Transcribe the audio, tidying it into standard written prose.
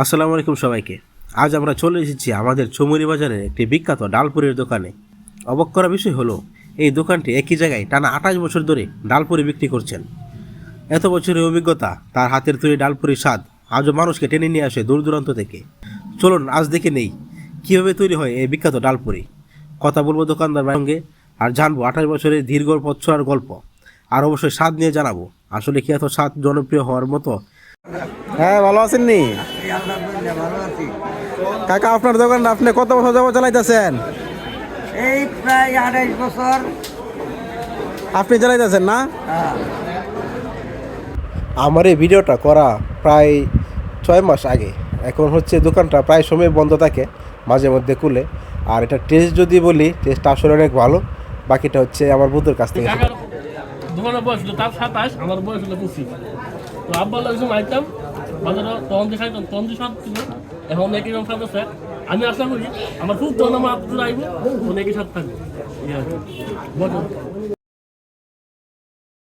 আসসালামু আলাইকুম সবাইকে। আজ আমরা চলে এসেছি আমাদের চৌমুহনী বাজারের একটি বিখ্যাত ডালপুরির দোকানে। অবাক করা বিষয় হলো এই দোকানটি একই জায়গায় টানা 28 বছর ধরে ডালপুরি বিক্রি করছেন। এত বছরের অভিজ্ঞতা, তার হাতের তৈরি ডালপুরির স্বাদ আজও মানুষকে টেনে নিয়ে আসে দূর দূরান্ত থেকে। চলুন আজ দেখে নেই কীভাবে তৈরি হয় এই বিখ্যাত ডালপুরি। কথা বলবো দোকানদার সঙ্গে আর জানবো 28 বছরের দীর্ঘ পথ চলার গল্প। আর অবশ্যই স্বাদ নিয়ে জানাবো আসলে কি এত স্বাদ জনপ্রিয় হওয়ার মতো। হ্যাঁ, ভালো আছেন নি কাকা? আপনার দোকানটা আপনি কত বছর যাবত চালাইতেছেন? এই প্রায় 28 বছর। আপনি চালাইতেছেন না? আমার এই ভিডিওটা করা প্রায় 6 মাস আগে। এখন হচ্ছে দোকানটা প্রায় সময় বন্ধ থাকে, মাঝে মধ্যে খুলে। আর এটা টেস্ট যদি বলি, টেস্ট আসলে অনেক ভালো। বাকিটা হচ্ছে আমার বন্ধুর কাছ থেকে। দোকানের বয়স হলো তার 27, আমার বয়স হলো 25। তো আব্বা লাগছে আইতাম বাজারে, তখন দেখাইতাম, তখন যে স্বাদ ছিল এখন একই রকম স্বাদ আছে। আমি আশা করি আমার খুব তখন আমার আপনার আইব, একই স্বাদ থাকবে।